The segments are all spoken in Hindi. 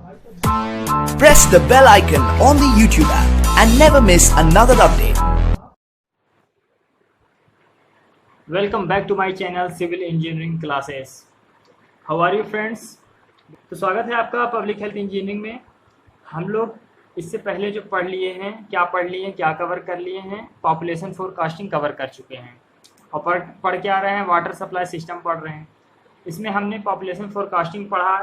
Press the bell icon on the YouTube app and never miss another update. Welcome back to my channel civil engineering classes. How are you friends. तो स्वागत है आपका पब्लिक हेल्थ इंजीनियरिंग में। हम लोग इससे पहले जो पढ़ लिए हैं, क्या कवर कर लिए हैं, पॉपुलेशन फोरकास्टिंग कवर कर चुके हैं और पढ़ के आ रहे हैं, वाटर सप्लाई सिस्टम पढ़ रहे हैं। इसमें हमने पॉपुलेशन फोरकास्टिंग पढ़ा,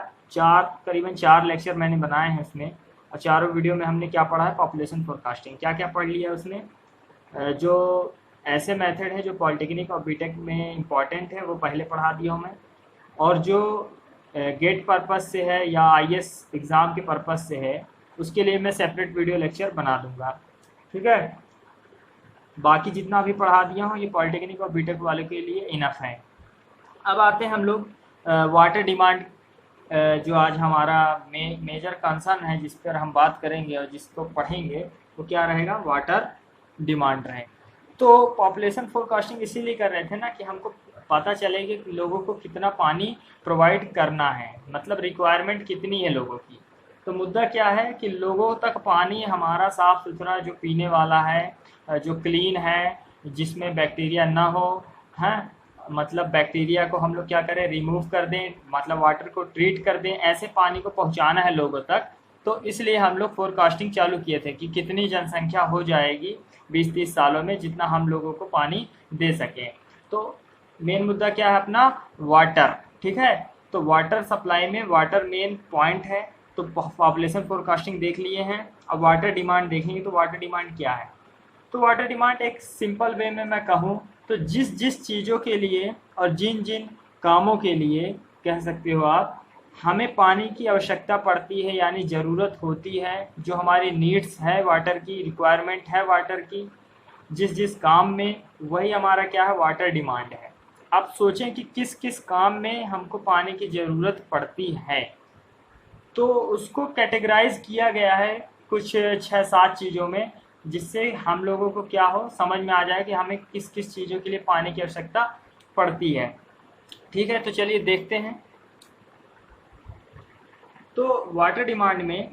करीबन 4 लेक्चर मैंने बनाए हैं उसमें, और चारों वीडियो में हमने क्या पढ़ा है, पॉपुलेशन फोरकास्टिंग क्या क्या पढ़ लिया है उसमें। जो ऐसे मेथड है जो पॉलिटेक्निक और बीटेक में इम्पॉर्टेंट है वो पहले पढ़ा दिया हूँ मैं, और जो गेट पर्पस से है या आईएएस एग्ज़ाम के पर्पस से है उसके लिए मैं सेपरेट वीडियो लेक्चर बना दूँगा, ठीक है। बाकी जितना भी पढ़ा दिया हूँ ये पॉलिटेक्निक और बीटेक वाले के लिए इनफ है। अब आते हैं हम लोग वाटर डिमांड, जो आज हमारा मेजर कंसर्न है, जिस पर हम बात करेंगे और जिसको पढ़ेंगे वो क्या रहेगा, वाटर डिमांड रहेगा। तो पॉपुलेशन फोरकास्टिंग इसीलिए कर रहे थे ना कि हमको पता चले कि लोगों को कितना पानी प्रोवाइड करना है, मतलब रिक्वायरमेंट कितनी है लोगों की। तो मुद्दा क्या है कि लोगों तक पानी हमारा साफ़ सुथरा जो पीने वाला है, जो क्लीन है, जिसमें बैक्टीरिया ना हो, हैं, मतलब बैक्टीरिया को हम लोग क्या करें, रिमूव कर दें, मतलब वाटर को ट्रीट कर दें, ऐसे पानी को पहुंचाना है लोगों तक। तो इसलिए हम लोग फोरकास्टिंग चालू किए थे कि कितनी जनसंख्या हो जाएगी 20-30 सालों में जितना हम लोगों को पानी दे सकें। तो मेन मुद्दा क्या है अपना, वाटर, ठीक है। तो वाटर सप्लाई में वाटर मेन पॉइंट है। तो पॉपुलेशन फोरकास्टिंग देख लिए हैं, अब वाटर डिमांड देखेंगे। तो वाटर डिमांड क्या है, तो वाटर डिमांड एक सिंपल वे में मैं कहूँ तो जिस चीज़ों के लिए और जिन जिन कामों के लिए कह सकते हो आप, हमें पानी की आवश्यकता पड़ती है, यानी ज़रूरत होती है, जो हमारी नीड्स है वाटर की, रिक्वायरमेंट है वाटर की, जिस काम में, वही हमारा क्या है, वाटर डिमांड है। अब सोचें कि किस किस काम में हमको पानी की ज़रूरत पड़ती है, तो उसको कैटेगराइज किया गया है कुछ 6-7 चीज़ों में, जिससे हम लोगों को क्या हो, समझ में आ जाए कि हमें किस किस चीज़ों के लिए पानी की आवश्यकता पड़ती है, ठीक है। तो चलिए देखते हैं। तो वाटर डिमांड में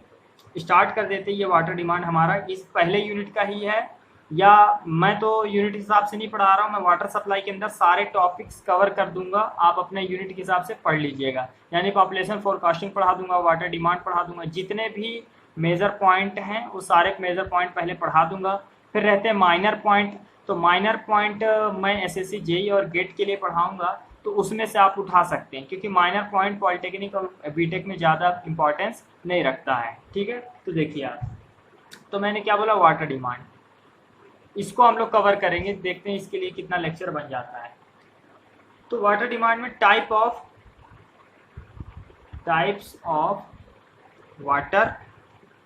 स्टार्ट कर देते हैं। ये वाटर डिमांड हमारा इस पहले यूनिट का ही है, या मैं तो यूनिट हिसाब से नहीं पढ़ा रहा हूँ, मैं वाटर सप्लाई के अंदर सारे टॉपिक्स कवर कर दूंगा, आप अपने यूनिट के हिसाब से पढ़ लीजिएगा। यानी पॉपुलेशन फोरकास्टिंग पढ़ा दूंगा, वाटर डिमांड पढ़ा दूंगा, जितने भी मेजर पॉइंट हैं वो सारे मेजर पॉइंट पहले पढ़ा दूंगा। फिर रहते हैं माइनर पॉइंट। तो माइनर पॉइंट मैं एसएससी जेई और गेट के लिए पढ़ाऊँगा, तो उसमें से आप उठा सकते हैं, क्योंकि माइनर पॉइंट पॉलिटेक्निक और बीटेक में ज़्यादा इंपॉर्टेंस नहीं रखता है, ठीक है। तो देखिए आप, तो मैंने क्या बोला, वाटर डिमांड, इसको हम लोग कवर करेंगे, देखते हैं इसके लिए कितना लेक्चर बन जाता है। तो वाटर डिमांड में types of water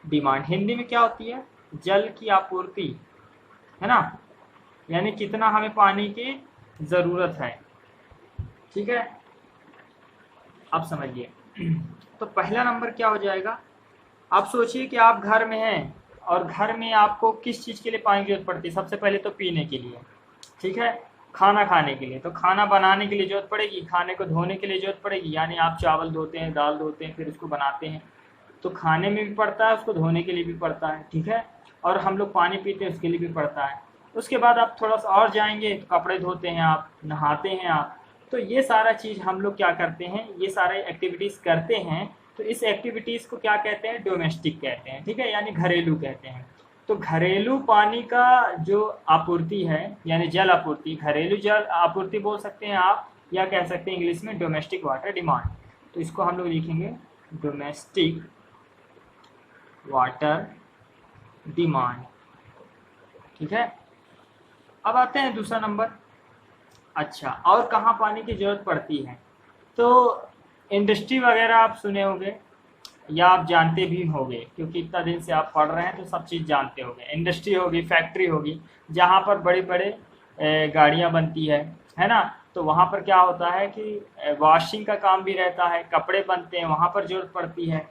demand, Hindi में क्या होती है, जल की आपूर्ति, है ना, यानी कितना हमें पानी की ज़रूरत है, ठीक है। अब समझिए। तो पहला नंबर क्या हो जाएगा, आप सोचिए कि आप घर में हैं और घर में आपको किस चीज़ के लिए पानी की जरूरत पड़ती है। सबसे पहले तो पीने के लिए, ठीक है, खाना खाने के लिए, तो खाना बनाने के लिए जरूरत पड़ेगी, खाने को धोने के लिए जरूरत पड़ेगी, यानी आप चावल धोते हैं, दाल धोते हैं, फिर उसको बनाते हैं, तो खाने में भी पड़ता है, उसको धोने के लिए भी पड़ता है, ठीक है। और हम लोग पानी पीते हैं उसके लिए भी पड़ता है। उसके बाद आप थोड़ा सा और जाएंगे तो कपड़े धोते हैं आप, नहाते हैं आप। तो ये सारा चीज़ हम लोग क्या करते हैं, ये सारे एक्टिविटीज़ करते हैं। तो इस एक्टिविटीज़ को क्या कहते हैं, डोमेस्टिक कहते हैं, ठीक है, यानी घरेलू कहते हैं। तो घरेलू पानी का जो आपूर्ति है, यानी जल आपूर्ति, घरेलू जल आपूर्ति बोल सकते हैं आप, या कह सकते हैं इंग्लिश में डोमेस्टिक वाटर डिमांड। तो इसको हम लोग लिखेंगे डोमेस्टिक वाटर डिमांड, ठीक है। अब आते हैं दूसरा नंबर। अच्छा, और कहाँ पानी की ज़रूरत पड़ती है, तो इंडस्ट्री वगैरह आप सुने होंगे या आप जानते भी होंगे, क्योंकि इतना दिन से आप पढ़ रहे हैं तो सब चीज़ जानते होंगे। इंडस्ट्री होगी, फैक्ट्री होगी, जहाँ पर बड़े बड़े गाड़ियाँ बनती है ना। तो वहाँ पर क्या होता है कि वॉशिंग का काम भी रहता है, कपड़े बनते हैं, वहाँ पर ज़रूरत पड़ती है।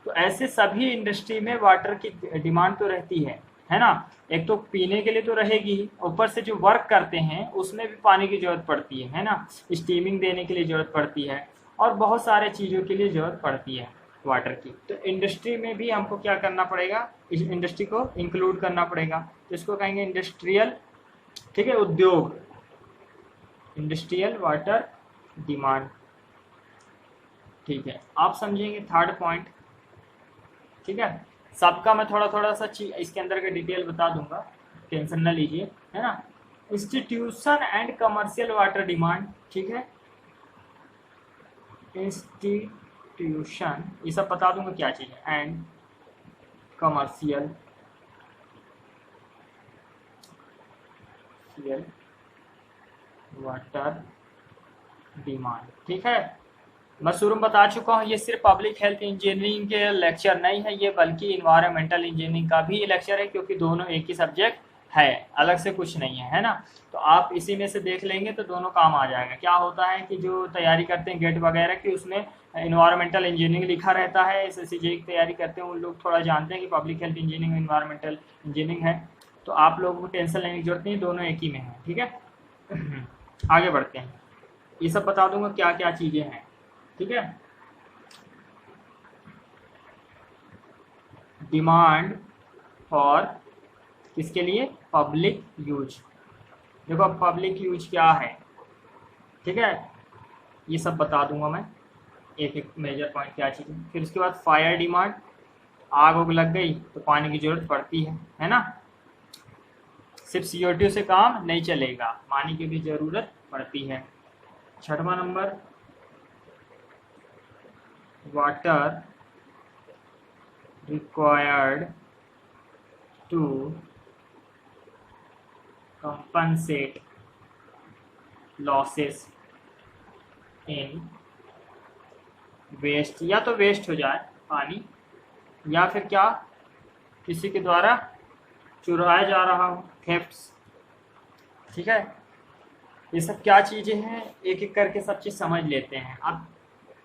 तो ऐसे सभी इंडस्ट्री में वाटर की डिमांड तो रहती है ना। एक तो पीने के लिए तो रहेगी ही, ऊपर से जो वर्क करते हैं उसमें भी पानी की ज़रूरत पड़ती है ना। स्टीमिंग देने के लिए ज़रूरत पड़ती है और बहुत सारे चीज़ों के लिए ज़रूरत पड़ती है। वाटर की। तो इंडस्ट्री में भी हमको क्या करना पड़ेगा, इस इंडस्ट्री को इंक्लूड करना पड़ेगा, तो इसको कहेंगे इंडस्ट्रियल, ठीक है, उद्योग, इंडस्ट्रियल वाटर डिमांड। ठीक है, आप समझेंगे थर्ड पॉइंट। ठीक है, सबका मैं थोड़ा थोड़ा सा इसके अंदर का डिटेल बता दूंगा, टेंशन ना लीजिए, है ना। Institution and commercial water demand, ठीक है, इंस्टीट्यूशन, ये सब बता दूंगा क्या चीज़ है, एंड कमर्शियल वाटर डिमांड। ठीक है, मैं शुरू में बता चुका हूँ, ये सिर्फ पब्लिक हेल्थ इंजीनियरिंग के लेक्चर नहीं है ये, बल्कि इन्वायरमेंटल इंजीनियरिंग का भी लेक्चर है, क्योंकि दोनों एक ही सब्जेक्ट है, अलग से कुछ नहीं है ना। तो आप इसी में से देख लेंगे तो दोनों काम आ जाएगा। क्या होता है कि जो तैयारी करते हैं गेट वगैरह की, उसमें इन्वायरमेंटल इंजीनियरिंग लिखा रहता है, SSCJ की तैयारी करते हैं उन लोग थोड़ा जानते हैं कि public health engineering environmental engineering है। तो आप लोगों को टेंशन लेने की जरूरत नहीं, दोनों एक ही में है। ठीक है, आगे बढ़ते हैं, ये सब बता दूंगा क्या क्या चीज़ें हैं। ठीक है, डिमांड फॉर किसके लिए, पब्लिक यूज। देखो अब पब्लिक यूज क्या है, ठीक है, ये सब बता दूंगा मैं, एक एक मेजर पॉइंट क्या चीज़ है। फिर उसके बाद फायर डिमांड, आग उग लग गई तो पानी की जरूरत पड़ती है ना, सिर्फ CO2 से काम नहीं चलेगा, पानी की भी जरूरत पड़ती है। छठवां नंबर, water required to compensate losses in waste, या तो वेस्ट हो जाए पानी, या फिर क्या किसी के द्वारा चुराया जा रहा हो, थेफ्ट्स। ठीक है, ये सब क्या चीज़ें हैं, एक एक करके सब चीज़ समझ लेते हैं। अब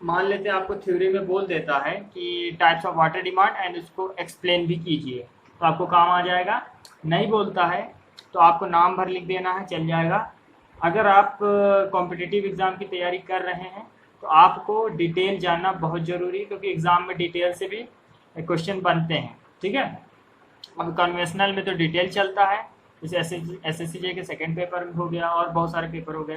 मान लेते हैं आपको थ्योरी में बोल देता है कि types of water demand and उसको एक्सप्लेन भी कीजिए, तो आपको काम आ जाएगा। नहीं बोलता है तो आपको नाम भर लिख देना है, चल जाएगा। अगर आप कॉम्पिटिटिव एग्ज़ाम की तैयारी कर रहे हैं तो आपको डिटेल जानना बहुत ज़रूरी है, क्योंकि एग्ज़ाम में डिटेल से भी क्वेश्चन बनते हैं। ठीक है, अब कन्वेंशनल में तो डिटेल चलता है, जैसे SSCJ के सेकंड पेपर हो गया और बहुत सारे पेपर हो गए,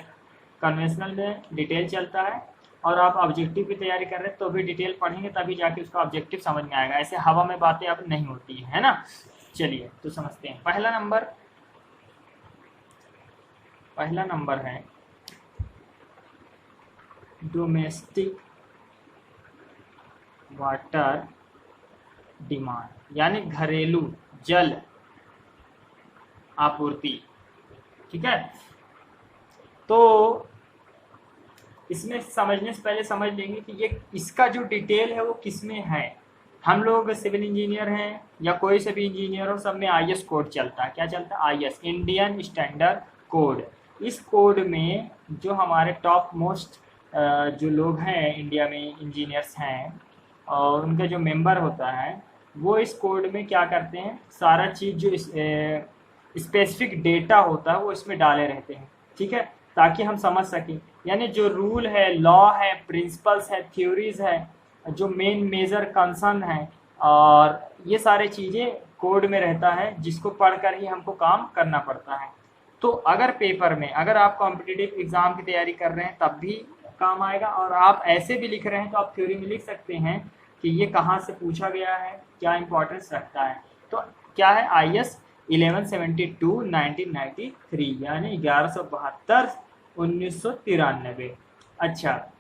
कन्वेंशनल में डिटेल चलता है। और आप ऑब्जेक्टिव की तैयारी कर रहे हैं तो भी डिटेल पढ़ेंगे, तभी जाके उसका ऑब्जेक्टिव समझ में आएगा, ऐसे हवा में बातें अब नहीं होती है ना। चलिए तो समझते हैं। पहला नंबर है डोमेस्टिक वाटर डिमांड, यानी घरेलू जल आपूर्ति। ठीक है, तो इसमें समझने से पहले समझ लेंगे कि ये इसका जो डिटेल है वो किस में है। हम लोग सिविल इंजीनियर हैं या कोई से भी इंजीनियर हो, सब में IS कोड चलता है। क्या चलता है, IS, इंडियन स्टैंडर्ड कोड। इस कोड में जो हमारे टॉप मोस्ट जो लोग हैं इंडिया में, इंजीनियर्स हैं, और उनका जो मेंबर होता है वो इस कोड में क्या करते हैं, सारा चीज़ जो स्पेसिफिक डेटा होता है वो इसमें डाले रहते हैं। ठीक है, ताकि हम समझ सकें, यानी जो रूल है, लॉ है, प्रिंसिपल्स है, थ्योरीज है, जो मेन मेजर कंसर्न है, और ये सारे चीज़ें कोड में रहता है, जिसको पढ़कर ही हमको काम करना पड़ता है। तो अगर पेपर में, अगर आप कॉम्पिटिटिव एग्ज़ाम की तैयारी कर रहे हैं तब भी काम आएगा, और आप ऐसे भी लिख रहे हैं तो आप थ्योरी में लिख सकते हैं कि ये कहाँ से पूछा गया है, क्या इंपॉर्टेंस रखता है। तो क्या है, IS 1172 1993, यानी 1172 1993। अच्छा,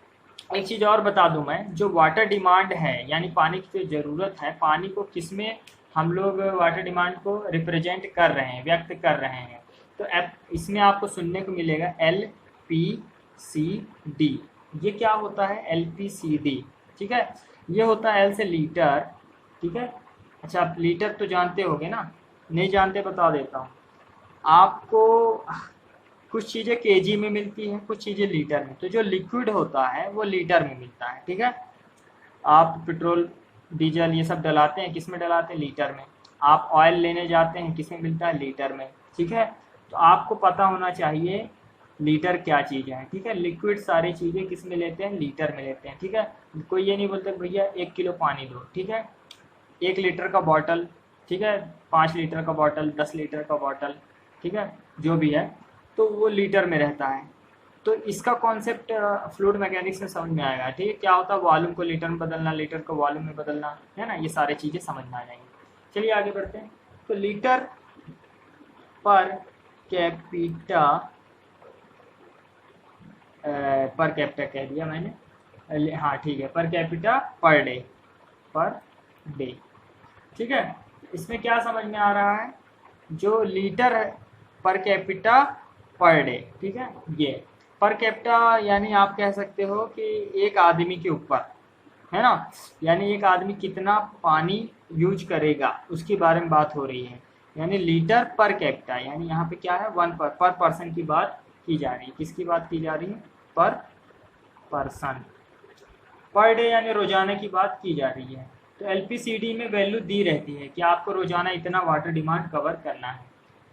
एक चीज़ और बता दूं मैं, जो वाटर डिमांड है यानी पानी की जो ज़रूरत है, पानी को किसमें हम लोग वाटर डिमांड को रिप्रेजेंट कर रहे हैं, व्यक्त कर रहे हैं। तो इसमें आपको सुनने को मिलेगा LPCD। ये क्या होता है, LPCD? ठीक है, ये होता है L से लीटर। ठीक है, अच्छा आप लीटर तो जानते होंगे ना, नहीं जानते बता देता हूँ आपको। कुछ चीज़ें kg में मिलती हैं, कुछ चीज़ें लीटर में। तो जो लिक्विड होता है वो लीटर में मिलता है। ठीक है, आप पेट्रोल डीजल ये सब डलाते हैं, किस में डलाते हैं, लीटर में। आप ऑयल लेने जाते हैं, किस में मिलता है, लीटर में। ठीक है, तो आपको पता होना चाहिए लीटर क्या चीज़ है। ठीक है, लिक्विड सारी चीज़ें किस में लेते हैं, लीटर में लेते हैं। ठीक है, कोई ये नहीं बोलता भैया 1 किलो पानी दो, ठीक है। 1 लीटर का बॉटल, ठीक है, 5 लीटर का बॉटल, 10 लीटर का बॉटल, ठीक है, जो भी है, तो वो लीटर में रहता है। तो इसका कॉन्सेप्ट फ्लूइड मैकेनिक्स में समझ में आएगा, ठीक है। क्या होता है, वॉल्यूम को लीटर में बदलना, लीटर को वॉल्यूम में बदलना, है ना, ये सारी चीज़ें समझ में आ जाएंगी। चलिए आगे बढ़ते हैं। तो litre per capita, per capita कह दिया मैंने, हाँ ठीक है, per capita per day, per day, ठीक है। इसमें क्या समझ में आ रहा है, जो लीटर है पर कैपिटा पर डे, ठीक है, ये पर कैपिटा यानी आप कह सकते हो कि एक आदमी के ऊपर, है ना, यानी एक आदमी कितना पानी यूज करेगा उसके बारे में बात हो रही है। यानी लीटर पर कैपिटा, यानी यहाँ पे क्या है, वन पर पर्सन की बात की जा रही है। किसकी बात की जा रही है, पर पर्सन। पर डे यानी रोजाना की बात की जा रही है। तो एलपीसीडी में वैल्यू दी रहती है कि आपको रोजाना इतना वाटर डिमांड कवर करना है,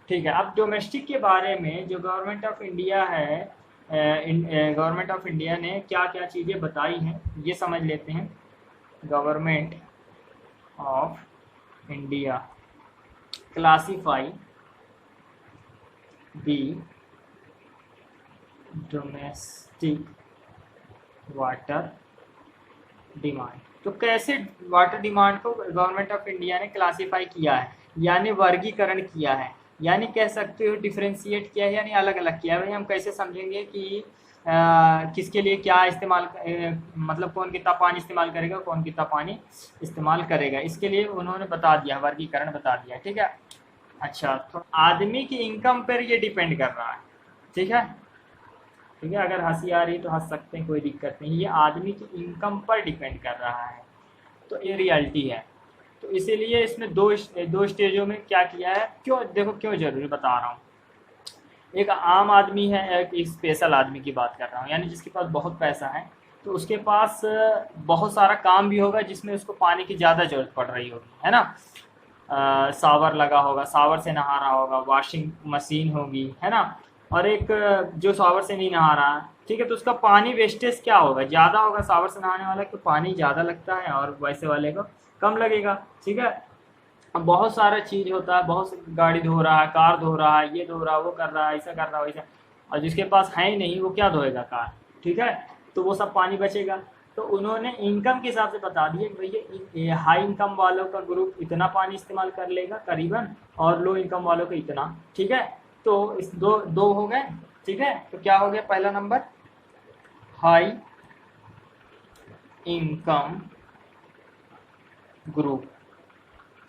ठीक है। अब डोमेस्टिक के बारे में जो गवर्नमेंट ऑफ इंडिया है, गवर्नमेंट ऑफ इंडिया ने क्या क्या चीज़ें बताई हैं ये समझ लेते हैं। Government of India classify the domestic water demand. तो कैसे वाटर डिमांड को गवर्नमेंट ऑफ इंडिया ने क्लासीफाई किया है, यानी वर्गीकरण किया है, यानी कह सकते हो डिफरेंशिएट किया है, यानी अलग अलग किया है। भाई हम कैसे समझेंगे कि किसके लिए क्या इस्तेमाल, मतलब कौन कितना पानी इस्तेमाल करेगा, कौन कितना पानी इस्तेमाल करेगा, इसके लिए उन्होंने बता दिया, वर्गीकरण बता दिया, ठीक है। अच्छा, तो आदमी की इनकम पर ये डिपेंड कर रहा है, ठीक है, ठीक है। अगर हंसी आ रही तो हंस सकते हैं, कोई दिक्कत नहीं, ये आदमी की इनकम पर डिपेंड कर रहा है, तो ये रियलिटी है। तो इसीलिए इसमें दो स्टेजों में क्या किया है, क्यों, देखो क्यों जरूरी बता रहा हूँ। एक आम आदमी है, एक स्पेशल आदमी की बात कर रहा हूँ, यानी जिसके पास बहुत पैसा है, तो उसके पास बहुत सारा काम भी होगा जिसमें उसको पानी की ज़्यादा जरूरत पड़ रही होगी, है ना। शावर लगा होगा, शावर से नहा रहा होगा, वॉशिंग मशीन होगी, है ना। और एक जो शावर से नहीं नहा रहा, ठीक है, तो उसका पानी वेस्टेज क्या होगा, ज़्यादा होगा। शावर से नहाने वाला को पानी ज़्यादा लगता है और वैसे वाले को कम लगेगा, ठीक है। अब बहुत सारा चीज़ होता है, बहुत गाड़ी धो रहा है, कार धो रहा है, ये धो रहा है, वो कर रहा है, ऐसा कर रहा है, वैसा, और जिसके पास है ही नहीं वो क्या धोएगा कार, ठीक है, तो वो सब पानी बचेगा। तो उन्होंने इनकम के हिसाब से बता दिया कि भैया हाई इनकम वालों का ग्रुप इतना पानी इस्तेमाल कर लेगा करीबन, और लो इनकम वालों का इतना, ठीक है। तो इस दो हो गए, ठीक है। तो क्या हो गया, पहला number high income group.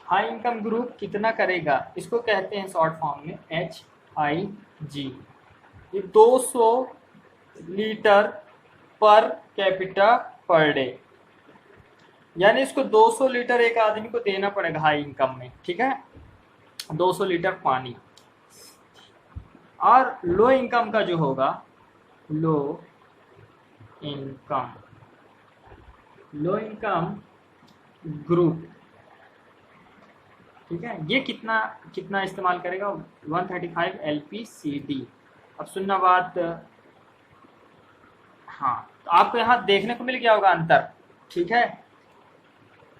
High income group कितना करेगा, इसको कहते हैं शॉर्ट फॉर्म में HIG। ये 200 litre per capita per day, यानी इसको 200 लीटर एक आदमी को देना पड़ेगा हाई इनकम में, ठीक है, 200 लीटर पानी। और लो इनकम का जो होगा, लो इनकम ग्रुप, ठीक है, ये कितना इस्तेमाल करेगा, 135 LPCD। अब सुनना बात, हाँ, तो आपको यहाँ देखने को मिल गया होगा अंतर, ठीक है।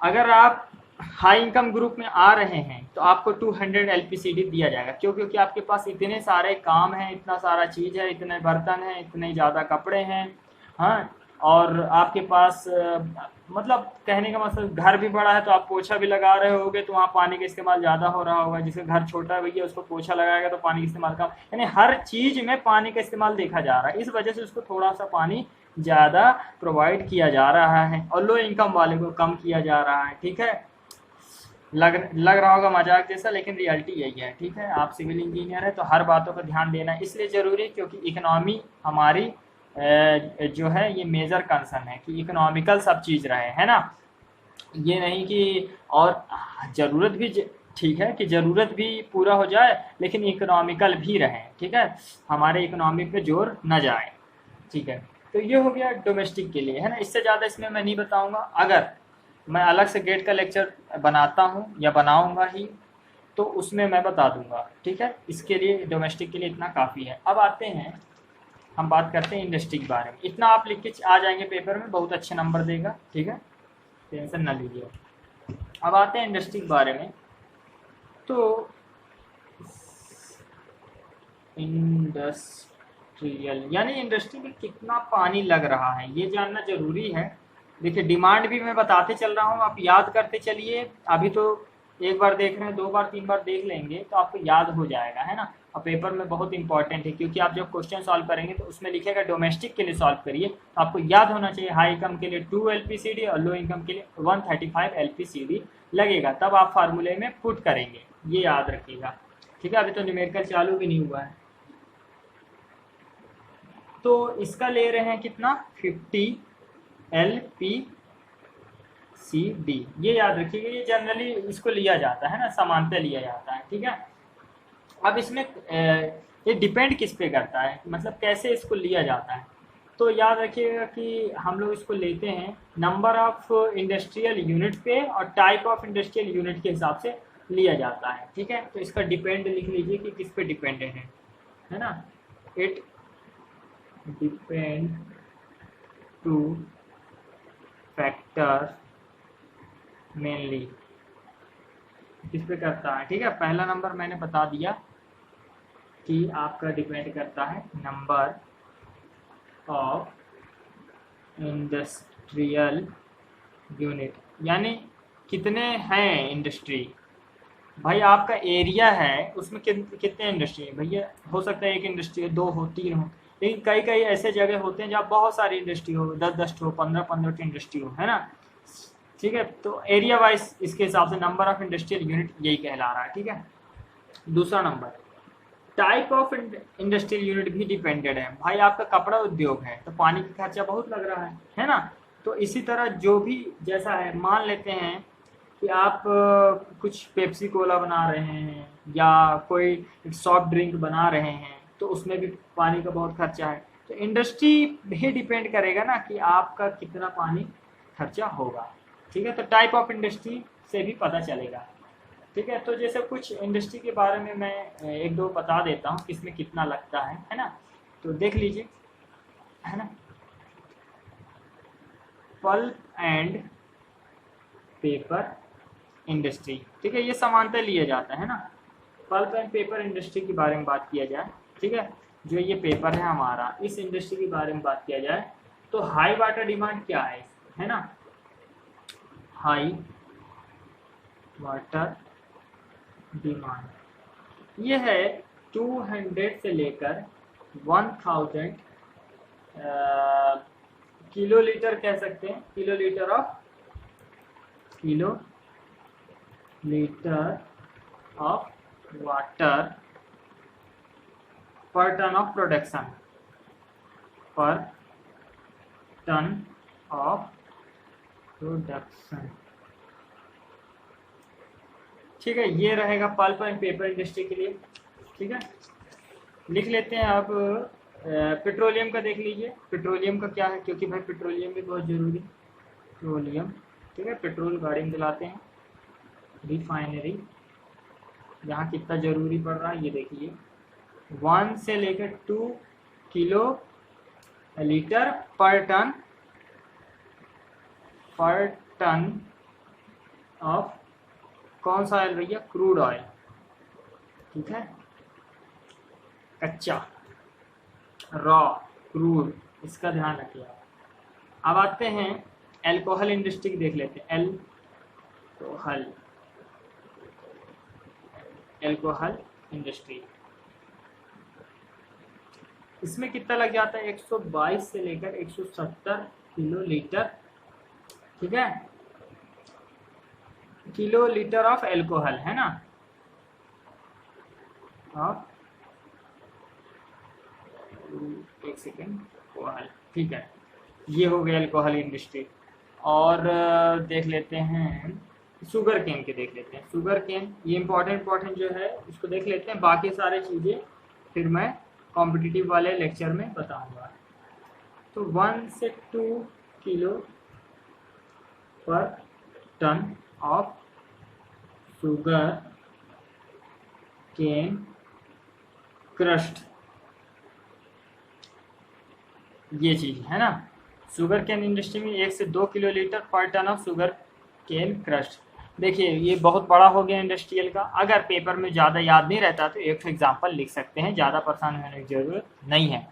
अगर आप हाई इनकम ग्रुप में आ रहे हैं तो आपको 200 LPCD दिया जाएगा, क्यों, क्योंकि आपके पास इतने सारे काम हैं, इतना सारा चीज़ है, इतने बर्तन हैं, इतने ज़्यादा कपड़े हैं, हाँ, और आपके पास मतलब कहने का मतलब घर भी बड़ा है, तो आप पोछा भी लगा रहे होगे तो वहाँ पानी का इस्तेमाल ज़्यादा हो रहा होगा। जिसका घर छोटा है भैया उसको पोछा लगाएगा तो पानी का इस्तेमाल कम, यानी हर चीज़ में पानी का इस्तेमाल देखा जा रहा है, इस वजह से उसको थोड़ा सा पानी ज़्यादा प्रोवाइड किया जा रहा है और लो इनकम वाले को कम किया जा रहा है, ठीक है। लग रहा होगा मजाक जैसा, लेकिन रियलिटी यही है, ठीक है। आप सिविल इंजीनियर है तो हर बातों का ध्यान देना इसलिए ज़रूरी, क्योंकि इकोनॉमी हमारी जो है ये मेजर कंसर्न है कि इकोनॉमिकल सब चीज़ रहे, है ना। ये नहीं कि, और ज़रूरत भी ठीक है कि ज़रूरत भी पूरा हो जाए लेकिन इकोनॉमिकल भी रहे, ठीक है, हमारे इकोनॉमी पे जोर न जाए, ठीक है। तो ये हो गया डोमेस्टिक के लिए, है ना। इससे ज़्यादा इसमें मैं नहीं बताऊँगा। अगर मैं अलग से गेट का लेक्चर बनाता हूँ या बनाऊँगा ही तो उसमें मैं बता दूँगा, ठीक है। इसके लिए डोमेस्टिक के लिए इतना काफ़ी है। अब आते हैं हम बात करते हैं इंडस्ट्री के बारे में। इतना आप लिख के आ जाएंगे पेपर में, बहुत अच्छे नंबर देगा, ठीक है, टेंशन ना लीजिए। अब आते हैं इंडस्ट्री के बारे में। तो इंडस्ट्रियल यानी इंडस्ट्री में कितना पानी लग रहा है ये जानना जरूरी है। देखिए डिमांड भी मैं बताते चल रहा हूँ, आप याद करते चलिए। अभी तो एक बार देख रहे हैं, 2 बार 3 बार देख लेंगे तो आपको याद हो जाएगा, है ना। और पेपर में बहुत इंपॉर्टेंट है, क्योंकि आप जब क्वेश्चन सॉल्व करेंगे तो उसमें लिखेगा डोमेस्टिक के लिए सॉल्व करिए, तो आपको याद होना चाहिए हाई इनकम के लिए 2 LPCD और लो इनकम के लिए 135 LPCD लगेगा, तब आप फार्मूले में पुट करेंगे, ये याद रखिएगा, ठीक है। अभी तो न्यूमेरिकल चालू भी नहीं हुआ है। तो इसका ले रहे हैं कितना, 50 LPCD, ये याद रखिएगा। ये जनरली इसको लिया जाता है ना, समानता लिया जाता है, ठीक है। अब इसमें ये डिपेंड किस पे करता है, मतलब कैसे इसको लिया जाता है। तो याद रखिएगा कि हम लोग इसको लेते हैं नंबर ऑफ इंडस्ट्रियल यूनिट पे और टाइप ऑफ इंडस्ट्रियल यूनिट के हिसाब से लिया जाता है, ठीक है। तो इसका डिपेंड लिख लीजिए कि किस पे डिपेंडेंट है ना। It depend two factor mainly, किस पे करता है, ठीक है। पहला नंबर मैंने बता दिया कि आपका डिपेंड करता है नंबर ऑफ इंडस्ट्रियल यूनिट, यानी कितने हैं इंडस्ट्री। भाई आपका एरिया है उसमें कितने इंडस्ट्री है, भैया हो सकता है एक इंडस्ट्री हो, 2 हो, 3 हो, लेकिन कई कई ऐसे जगह होते हैं जहाँ बहुत सारी इंडस्ट्री हो, 10-10 हो, 15-15 इंडस्ट्री हो, है ना, ठीक है। तो एरिया वाइज इसके हिसाब से नंबर ऑफ इंडस्ट्रियल यूनिट यही कहला रहा है, ठीक है। दूसरा number type of industrial unit भी डिपेंडेड है। भाई आपका कपड़ा उद्योग है तो पानी का खर्चा बहुत लग रहा है ना। तो इसी तरह जो भी जैसा है, मान लेते हैं कि आप कुछ पेप्सी कोला बना रहे हैं या कोई सॉफ्ट ड्रिंक बना रहे हैं, तो उसमें भी पानी का बहुत खर्चा है। तो इंडस्ट्री भी डिपेंड करेगा ना कि आपका कितना पानी खर्चा होगा, ठीक है। तो टाइप ऑफ इंडस्ट्री से भी पता चलेगा, ठीक है। तो जैसे कुछ इंडस्ट्री के बारे में मैं 1-2 बता देता हूँ किसमें कितना लगता है ना। तो देख लीजिए, है ना। पल्प एंड पेपर इंडस्ट्री, ठीक है, ये समानता लिया जाता है ना। पल्प एंड पेपर इंडस्ट्री के बारे में बात किया जाए, ठीक है, जो ये पेपर है हमारा, इस इंडस्ट्री के बारे में बात किया जाए तो हाई वाटर डिमांड क्या है ना। हाई वाटर डिमांड ये है 200 से लेकर 1000 किलो लीटर कह सकते हैं, किलो लीटर ऑफ वाटर पर टन ऑफ प्रोडक्शन, पर टन ऑफ प्रोडक्शन, ठीक है। ये रहेगा पल्प एंड पेपर इंडस्ट्री के लिए, ठीक है। लिख लेते हैं। अब पेट्रोलियम का देख लीजिए, पेट्रोलियम का क्या है, क्योंकि भाई पेट्रोलियम भी बहुत जरूरी, पेट्रोलियम, ठीक है, पेट्रोल गाड़ी में जलाते हैं, रिफाइनरी, यहाँ कितना जरूरी पड़ रहा है ये देखिए, 1 से लेकर 2 किलो लीटर पर टन ऑफ कौन सा ऑयल भैया, क्रूड ऑयल, ठीक है, कच्चा, रॉ, क्रूड, इसका ध्यान रखिए। अब आते हैं एल्कोहल इंडस्ट्री की, देख लेते हैं। एल्कोहल इंडस्ट्री, इसमें कितना लग जाता है, 122 से लेकर 170 किलो लीटर, ठीक है, किलो लीटर ऑफ एल्कोहल, है ना, ऑफ, एक सेकेंड, एल्कोहल, ठीक है। ये हो गया एल्कोहल इंडस्ट्री। और देख लेते हैं शुगर केन के, देख लेते हैं शुगर केन, ये इंपॉर्टेंट जो है इसको देख लेते हैं, बाकी सारी चीज़ें फिर मैं कॉम्पिटिटिव वाले लेक्चर में बताऊंगा। तो 1 से 2 किलो पर ton of sugar cane crushed, ये चीज़ है ना। शुगर केन इंडस्ट्री में 1 से 2 किलोलीटर पर ton of sugar cane crushed. देखिए ये बहुत बड़ा हो गया इंडस्ट्रियल का। अगर पेपर में ज़्यादा याद नहीं रहता तो एक एग्जाम्पल लिख सकते हैं, ज़्यादा परेशान होने की ज़रूरत नहीं है,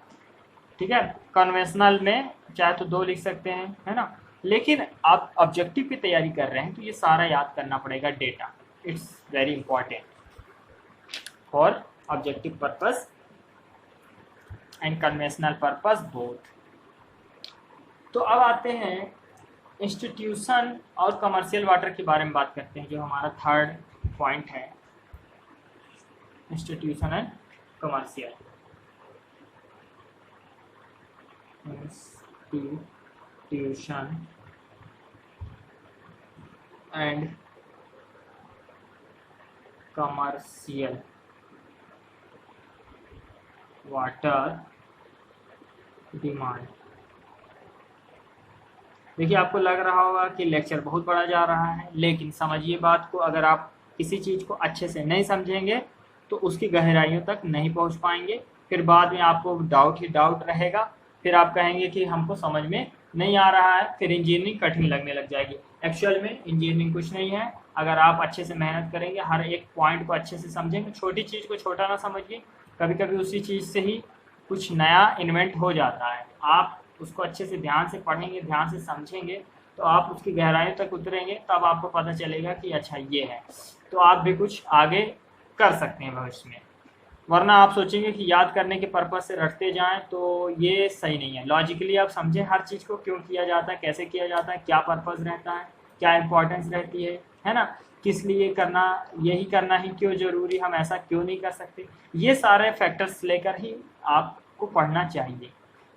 ठीक है। कन्वेंशनल में चाहे तो 2 लिख सकते हैं, है ना। लेकिन आप ऑब्जेक्टिव की तैयारी कर रहे हैं तो ये सारा याद करना पड़ेगा data. It's very important for objective purpose and conventional purpose both. तो अब आते हैं इंस्टीट्यूशन और कमर्शियल वाटर के बारे में बात करते हैं, जो हमारा थर्ड पॉइंट है, institution and commercial. Institution and commercial water demand. देखिए आपको लग रहा होगा कि लेक्चर बहुत बड़ा जा रहा है, लेकिन समझिए बात को, अगर आप किसी चीज़ को अच्छे से नहीं समझेंगे तो उसकी गहराइयों तक नहीं पहुंच पाएंगे। फिर बाद में आपको डाउट ही डाउट रहेगा, फिर आप कहेंगे कि हमको समझ में नहीं आ रहा है, फिर इंजीनियरिंग कठिन लगने लग जाएगी। एक्चुअल में इंजीनियरिंग कुछ नहीं है। अगर आप अच्छे से मेहनत करेंगे, हर एक पॉइंट को अच्छे से समझेंगे, छोटी चीज़ को छोटा ना समझिए, कभी कभी उसी चीज़ से ही कुछ नया इन्वेंट हो जाता है। आप उसको अच्छे से ध्यान से पढ़ेंगे, ध्यान से समझेंगे, तो आप उसकी गहराई तक उतरेंगे, तब आपको पता चलेगा कि अच्छा ये है, तो आप भी कुछ आगे कर सकते हैं भविष्य में। वरना आप सोचेंगे कि याद करने के पर्पज से रटते जाएं, तो ये सही नहीं है। लॉजिकली आप समझें हर चीज़ को, क्यों किया जाता है, कैसे किया जाता है, क्या पर्पज़ रहता है, क्या इंपॉर्टेंस रहती है ना, किस लिए करना, यही करना ही क्यों ज़रूरी, हम ऐसा क्यों नहीं कर सकते। ये सारे फैक्टर्स लेकर ही आपको पढ़ना चाहिए,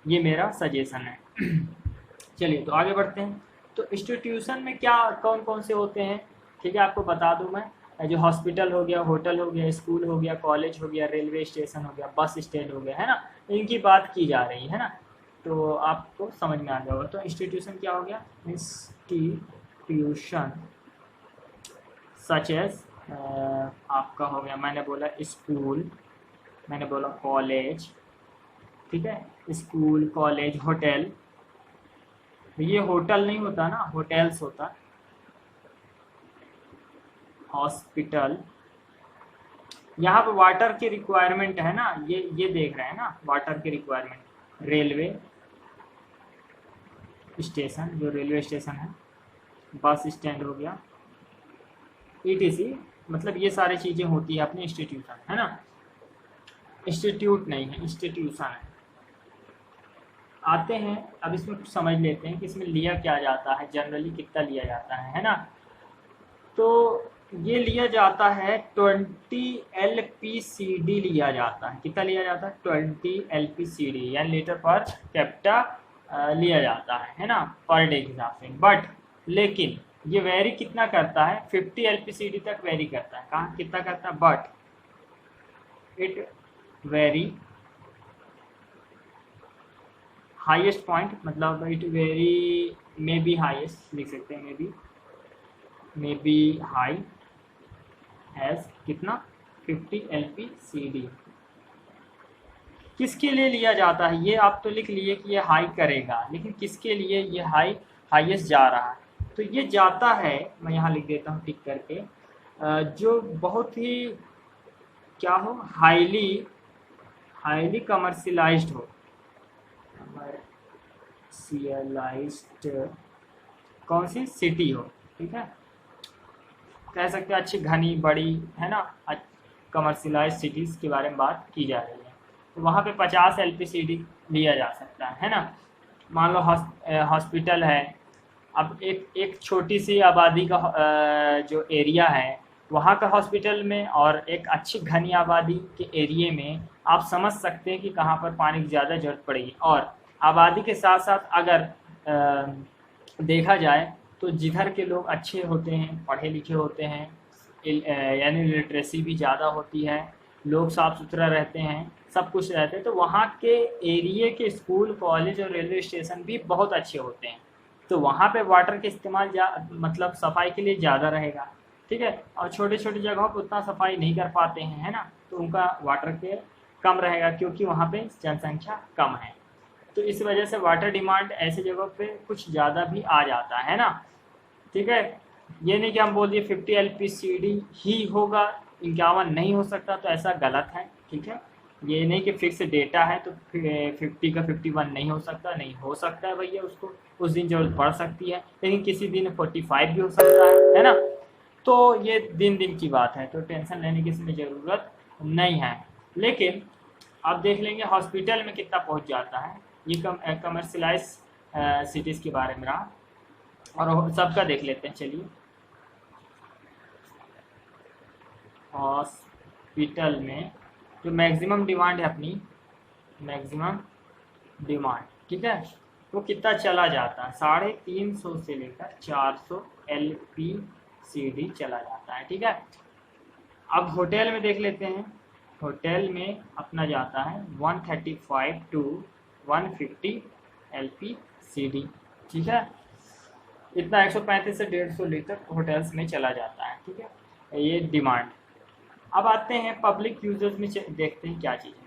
ये मेरा सजेशन है। चलिए तो आगे बढ़ते हैं। तो इंस्टीट्यूशन में क्या कौन कौन से होते हैं, ठीक है, आपको बता दूं मैं। जो हॉस्पिटल हो गया, होटल हो गया, स्कूल हो गया, कॉलेज हो गया, रेलवे स्टेशन हो गया, बस स्टैंड हो गया, है ना, इनकी बात की जा रही है ना, तो आपको समझ में आ गया होगा। तो इंस्टीट्यूशन क्या हो गया, इंस्टीट्यूशन सच एज आपका हो गया, मैंने बोला स्कूल, मैंने बोला कॉलेज, ठीक है, स्कूल, कॉलेज, होटल। ये होटल नहीं होता ना, होटल्स होता, हॉस्पिटल। यहाँ पर वाटर की रिक्वायरमेंट है ना, ये देख रहे हैं ना, वाटर की रिक्वायरमेंट। रेलवे स्टेशन, जो रेलवे स्टेशन है, बस स्टैंड हो गया, ETC, मतलब ये सारी चीज़ें होती है अपने इंस्टीट्यूशन, है ना। इंस्टीट्यूट नहीं है, इंस्टीट्यूशन है। आते हैं अब इसमें कुछ समझ लेते हैं कि इसमें लिया क्या जाता है, जनरली कितना लिया जाता है ना। तो ये लिया जाता है 20 LPCD लिया जाता है। कितना लिया जाता है, 20 LPCD यानी लीटर पर कैपिटा लिया जाता है ना, पर डे के हिसाब से। बट लेकिन ये वेरी कितना करता है, 50 LPCD तक वेरी करता है। कहाँ कितना करता है, but it very highest point, मतलब it very may be highest लिख सकते हैं, मे बी हाई एज कितना 50 LPCD। किसके लिए लिया जाता है, ये आप तो लिख लिए कि ये हाई करेगा, लेकिन किसके लिए ये हाईएस्ट जा रहा है। तो ये जाता है, मैं यहाँ लिख देता हूँ टिक करके, जो बहुत ही क्या हो, हाईली कमर्शियलाइज्ड हो, कमर्शियलाइज्ड कौन सी सिटी हो, ठीक है, कह सकते हैं अच्छी घनी बड़ी, है ना, कमर्शियलाइज्ड सिटीज़ के बारे में बात की जा रही है। तो वहाँ पे 50 LPCD लिया जा सकता है ना। मान लो हॉस्पिटल है, अब एक छोटी सी आबादी का जो एरिया है वहाँ का हॉस्पिटल में, और एक अच्छी घनी आबादी के एरिए में आप समझ सकते हैं कि कहाँ पर पानी की ज़्यादा ज़रूरत पड़ेगी। और आबादी के साथ साथ अगर देखा जाए तो जिधर के लोग अच्छे होते हैं, पढ़े लिखे होते हैं, यानी लिटरेसी भी ज़्यादा होती है, लोग साफ़ सुथरा रहते हैं, सब कुछ रहते हैं, तो वहाँ के एरिए के स्कूल, कॉलेज और रेलवे स्टेशन भी बहुत अच्छे होते हैं। तो वहाँ पे वाटर के इस्तेमाल मतलब सफाई के लिए ज़्यादा रहेगा, ठीक है। और छोटे छोटे जगहों पर उतना सफाई नहीं कर पाते हैं, है ना, तो उनका वाटर के कम रहेगा, क्योंकि वहाँ पे जनसंख्या कम है। तो इस वजह से वाटर डिमांड ऐसे जगह पे कुछ ज़्यादा भी आ जाता है ना। ठीक है, ये नहीं कि हम बोल दिए 50 LPCD ही होगा, 51 नहीं हो सकता, तो ऐसा गलत है। ठीक है, ये नहीं कि फिक्स डेटा है तो 50 का 51 नहीं हो सकता, नहीं हो सकता है भैया, उसको उस दिन जरूरत पड़ सकती है, लेकिन किसी दिन 45 भी हो सकता है ना। तो ये दिन दिन की बात है, तो टेंशन लेने की इसमें ज़रूरत नहीं है। लेकिन आप देख लेंगे हॉस्पिटल में कितना पहुंच जाता है। ये कमर्शलाइज सिटीज़ के बारे में रहा, और सबका देख लेते हैं। चलिए, हॉस्पिटल में जो मैक्सिमम डिमांड है अपनी, मैक्सिमम डिमांड, ठीक है, वो कितना चला जाता है, 350 से लेकर 400 LPCD चला जाता है। ठीक है, अब होटल में देख लेते हैं। होटल में अपना जाता है 135 to 150 LPCD। ठीक है, इतना 135 से 150 लीटर होटल्स में चला जाता है। ठीक है, ये डिमांड। अब आते हैं पब्लिक यूजर्स में, देखते हैं क्या चीज़ है।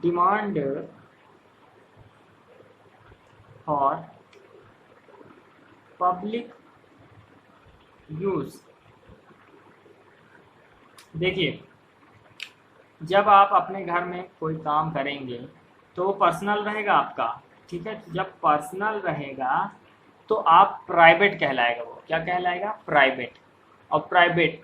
Demand for public use. देखिए, जब आप अपने घर में कोई काम करेंगे तो वो पर्सनल रहेगा आपका। ठीक है, जब पर्सनल रहेगा तो आप प्राइवेट कहलाएगा। वो क्या कहलाएगा? प्राइवेट। और प्राइवेट,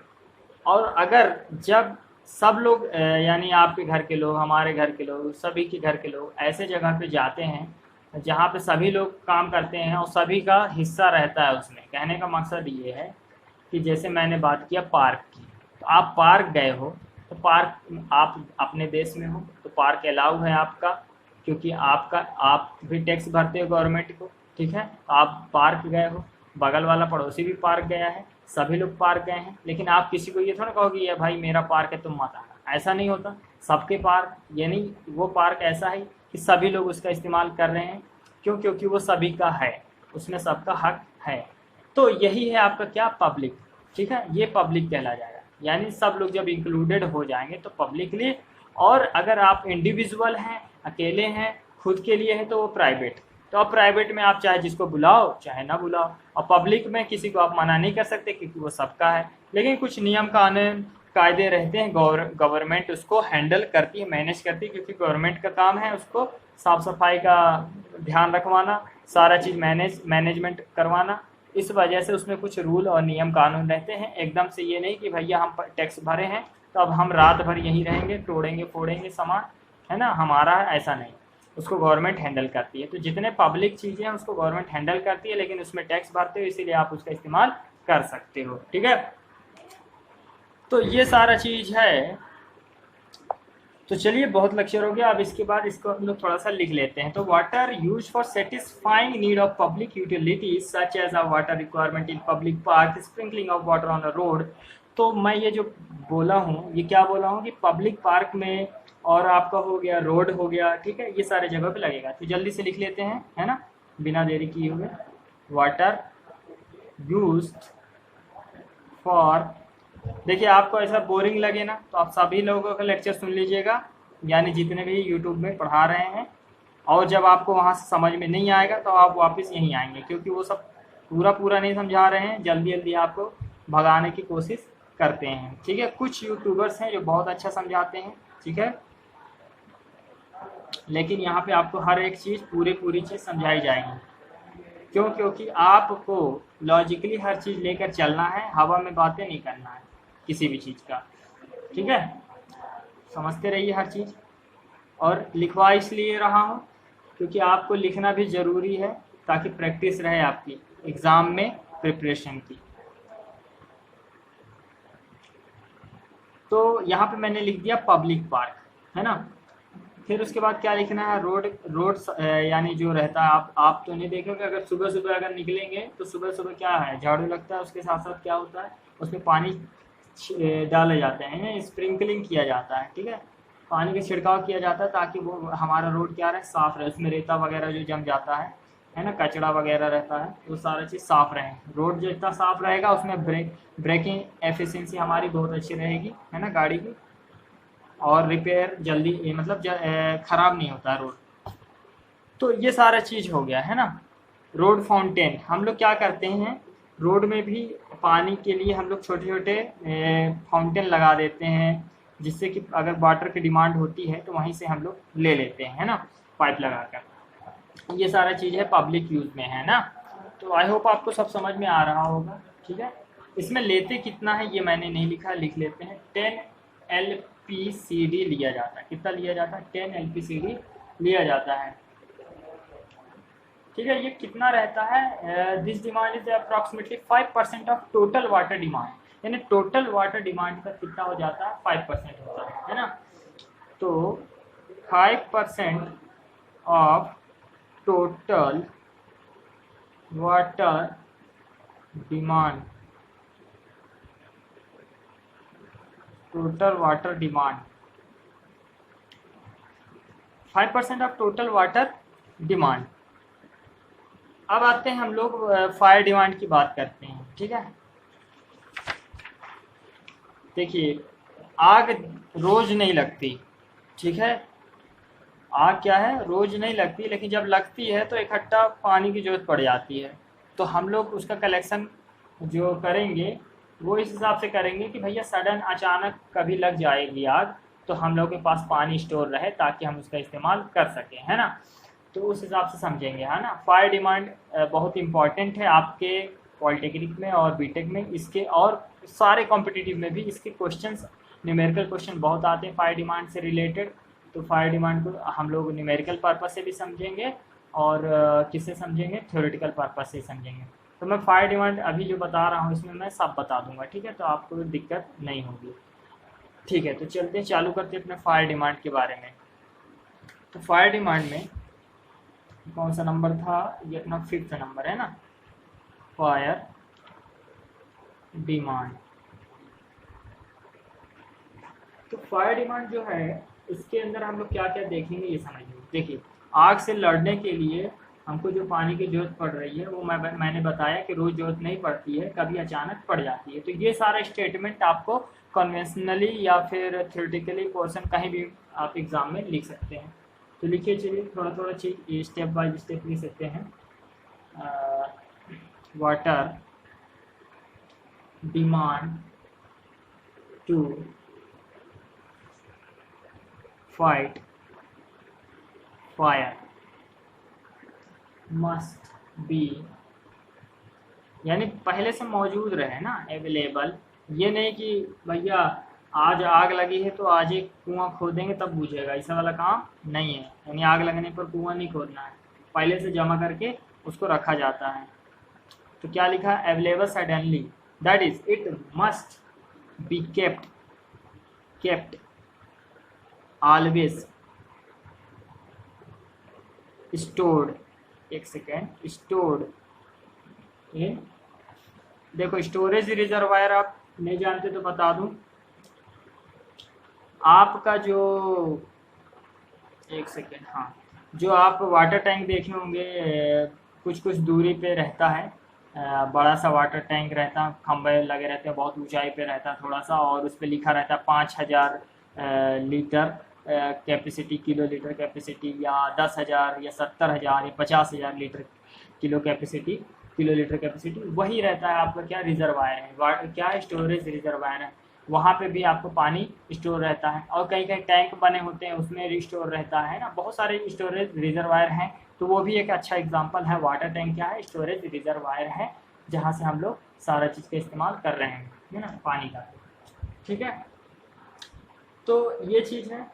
और अगर जब सब लोग यानी आपके घर के लोग, हमारे घर के लोग, सभी के घर के लोग ऐसे जगह पे जाते हैं जहाँ पे सभी लोग काम करते हैं और सभी का हिस्सा रहता है उसमें। कहने का मकसद ये है कि जैसे मैंने बात किया पार्क की, तो आप पार्क गए हो, तो पार्क आप अपने देश में हो तो पार्क अलाउ है आपका, क्योंकि आप भी टैक्स भरते हो गवर्नमेंट को। ठीक है, आप पार्क गए हो, बगल वाला पड़ोसी भी पार्क गया है, सभी लोग पार्क गए हैं, लेकिन आप किसी को ये थोड़ा कहोगे ये भाई मेरा पार्क है तुम मत आना। ऐसा नहीं होता। सबके पार्क, यानी वो पार्क ऐसा है कि सभी लोग उसका इस्तेमाल कर रहे हैं। क्यों? क्योंकि वो सभी का है, उसमें सबका हक है। तो यही है आपका क्या? पब्लिक। ठीक है, ये पब्लिक कहला जाएगा। यानी सब लोग जब इंक्लूडेड हो जाएंगे तो पब्लिकली। और अगर आप इंडिविजुअल हैं, अकेले हैं, खुद के लिए हैं, तो वो प्राइवेट। तो अब प्राइवेट में आप चाहे जिसको बुलाओ चाहे ना बुलाओ, और पब्लिक में किसी को आप मना नहीं कर सकते क्योंकि वो सबका है। लेकिन कुछ नियम कानून कायदे रहते हैं, गवर्नमेंट उसको हैंडल करती है, मैनेज करती है, क्योंकि गवर्नमेंट का काम है उसको साफ सफाई का ध्यान रखवाना, सारा चीज़ मैनेजमेंट करवाना। इस वजह से उसमें कुछ रूल और नियम कानून रहते हैं। एकदम से ये नहीं कि भैया हम टैक्स भरे हैं तो अब हम रात भर यहीं रहेंगे, तोड़ेंगे फोड़ेंगे सामान, है ना, हमारा है, ऐसा नहीं। उसको गवर्नमेंट हैंडल करती है। तो जितने पब्लिक चीज़ें हैं उसको गवर्नमेंट हैंडल करती है, लेकिन उसमें टैक्स भरते हो, इसीलिए आप उसका इस्तेमाल कर सकते हो। ठीक है, तो ये सारा चीज़ है। तो चलिए, बहुत लेक्चर हो गया। अब इसके बाद इसको हम लोग थोड़ा सा लिख लेते हैं। तो water use for satisfying need of public utilities such as a water requirement in public park, sprinkling of water on a road. तो मैं ये जो बोला हूँ, ये क्या बोला हूँ कि पब्लिक पार्क में, और आपका हो गया रोड हो गया, ठीक है, ये सारे जगह पे लगेगा। तो जल्दी से लिख लेते हैं, है ना, बिना देरी किए हुए। वाटर यूज्ड फॉर, देखिए आपको ऐसा बोरिंग लगे ना तो आप सभी लोगों का लेक्चर सुन लीजिएगा, यानी जितने भी यूट्यूब में पढ़ा रहे हैं। और जब आपको वहाँ से समझ में नहीं आएगा तो आप वापस यहीं आएंगे, क्योंकि वो सब पूरा नहीं समझा रहे हैं, जल्दी जल्दी आपको भगाने की कोशिश करते हैं। ठीक है, कुछ यूट्यूबर्स हैं जो बहुत अच्छा समझाते हैं, ठीक है, लेकिन यहाँ पे आपको हर एक चीज़ पूरी चीज़ समझाई जाएगी। क्यों? क्योंकि आपको लॉजिकली हर चीज़ लेकर चलना है, हवा में बातें नहीं करना है किसी भी चीज़ का। ठीक है, समझते रहिए हर चीज़। और लिखवा इसलिए रहा हूँ क्योंकि आपको लिखना भी ज़रूरी है, ताकि प्रैक्टिस रहे आपकी एग्ज़ाम में प्रिपरेशन की। तो यहाँ पे मैंने लिख दिया पब्लिक पार्क, है ना। फिर उसके बाद क्या लिखना है? रोड यानी जो रहता है, आप तो नहीं देखोगे, अगर सुबह अगर निकलेंगे तो सुबह क्या है, झाड़ू लगता है, उसके साथ साथ क्या होता है, उसमें पानी डाले जाते हैं, स्प्रिंकलिंग किया जाता है। ठीक है, पानी का छिड़काव किया जाता है ताकि वो हमारा रोड क्या रहे, साफ रहे, उसमें रेता वगैरह जो जम जाता है है ना, कचरा वगैरह रहता है, वो सारा चीज़ साफ रहे। रोड जितना साफ रहेगा उसमें ब्रेकिंग एफिशिएंसी हमारी बहुत अच्छी रहेगी, है ना, गाड़ी की, और रिपेयर जल्दी मतलब ख़राब नहीं होता रोड। तो ये सारा चीज़ हो गया, है ना। रोड फाउंटेन हम लोग क्या करते हैं, रोड में भी पानी के लिए हम लोग छोटे छोटे फाउंटेन लगा देते हैं, जिससे कि अगर वाटर की डिमांड होती है तो वहीं से हम लोग ले लेते हैं, है ना, पाइप लगाकर। ये सारा चीज़ है पब्लिक यूज़ में, है ना। तो आई होप आपको सब समझ में आ रहा होगा, ठीक है। इसमें लेते कितना है ये मैंने नहीं लिखा, लिख लेते हैं। 10 LPCD लिया जाता है। कितना लिया जाता है? 10 LPCD लिया जाता है, ठीक है। ये कितना रहता है? This demand is approximately 5% of total water demand, यानी टोटल वाटर डिमांड का कितना हो जाता है? 5% होता है ना। तो 5% of total water demand, total water demand 5% of total water demand. अब आते हैं हम लोग फायर डिमांड की बात करते हैं, ठीक है। देखिए, आग रोज नहीं लगती, ठीक है। आग क्या है? रोज नहीं लगती, लेकिन जब लगती है तो इकट्ठा पानी की जरूरत पड़ जाती है। तो हम लोग उसका कलेक्शन जो करेंगे वो इस हिसाब से करेंगे कि भैया सडन अचानक कभी लग जाएगी आग, तो हम लोग के पास पानी स्टोर रहे ताकि हम उसका इस्तेमाल कर सकें, है ना। तो उस हिसाब से समझेंगे, है ना। फायर डिमांड बहुत इंपॉर्टेंट है आपके पॉलिटेक्निक में और बीटेक में, इसके और सारे कॉम्पिटिटिव में भी इसके क्वेश्चंस, न्यूमेरिकल क्वेश्चन बहुत आते हैं फायर डिमांड से रिलेटेड। तो फायर डिमांड को हम लोग न्यूमेरिकल पर्पस से भी समझेंगे और किससे समझेंगे? थ्योरेटिकल पर्पस से समझेंगे। तो मैं फायर डिमांड अभी जो बता रहा हूँ इसमें मैं सब बता दूंगा, ठीक है, तो आपको दिक्कत नहीं होगी, ठीक है। तो चलते हैं, चालू करते हैं अपने फायर डिमांड के बारे में। तो फायर डिमांड में कौन सा नंबर था? ये अपना 5th नंबर है ना, फायर डिमांड। तो फायर डिमांड जो है इसके अंदर हम लोग क्या क्या देखेंगे ये समझिए। देखिए, आग से लड़ने के लिए हमको जो पानी की जरूरत पड़ रही है वो मैंने बताया कि रोज जरूरत नहीं पड़ती है, कभी अचानक पड़ जाती है। तो ये सारा स्टेटमेंट आपको कन्वेंशनली या फिर थ्योरेटिकली पोर्शन कहीं भी आप एग्जाम में लिख सकते हैं। तो लिखिए, चलिए थोड़ा थोड़ा चीज स्टेप बाय स्टेप लिख सकते हैं। Water demand to fight fire must be, यानी पहले से मौजूद रहे ना, अवेलेबल। ये नहीं कि भैया आज आग लगी है तो आज एक कुआं खोदेंगे तब बुझेगा, ऐसा वाला काम नहीं है। यानी आग लगने पर कुआं नहीं खोदना है, पहले से जमा करके उसको रखा जाता है। तो क्या लिखा? Available suddenly, that is it must be kept always stored, एक सेकेंड, स्टोर्ड इन, देखो स्टोरेज रिजर्वायर आप नहीं जानते तो बता दूं, आपका जो, एक सेकेंड, हाँ, जो आप वाटर टैंक देखे होंगे कुछ कुछ दूरी पे रहता है, बड़ा सा वाटर टैंक रहता है, खंभे लगे रहते हैं, बहुत ऊंचाई पे रहता है थोड़ा सा, और उस पर लिखा रहता है 5000 litre capacity, kilo litre capacity, या 10,000 या 70,000 या 50,000 litre kilo capacity, kilo litre capacity, वही रहता है आपका क्या? रिजर्वायर है, क्या स्टोरेज रिजर्वायर है। वहाँ पे भी आपको पानी स्टोर रहता है, और कई कई टैंक बने होते हैं उसमें स्टोर रहता है ना, बहुत सारे स्टोरेज रिजर्वायर हैं। तो वो भी एक अच्छा एग्जांपल है, वाटर टैंक क्या है? स्टोरेज रिजर्वायर है, जहाँ से हम लोग सारा चीज़ का इस्तेमाल कर रहे हैं, है ना, पानी का, ठीक है। तो ये चीज़ है।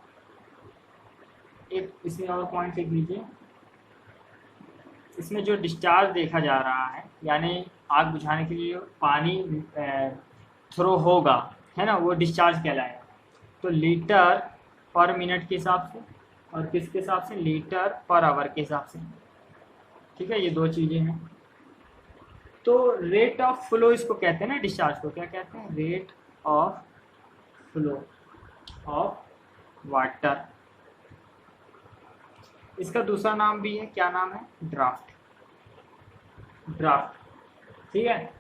एक इसमें और पॉइंट लिख लीजिए, इसमें जो डिस्चार्ज देखा जा रहा है, यानी आग बुझाने के लिए पानी थ्रो होगा, है ना, वो डिस्चार्ज कहलाएगा। तो लीटर पर मिनट के हिसाब से, और किसके हिसाब से? लीटर पर आवर के हिसाब से, ठीक है। ये दो चीज़ें हैं। तो रेट ऑफ फ्लो इसको कहते हैं ना, डिस्चार्ज को क्या कहते हैं? Rate of flow of water. इसका दूसरा नाम भी है, क्या नाम है? ड्राफ्ट। ड्राफ्ट, ठीक है।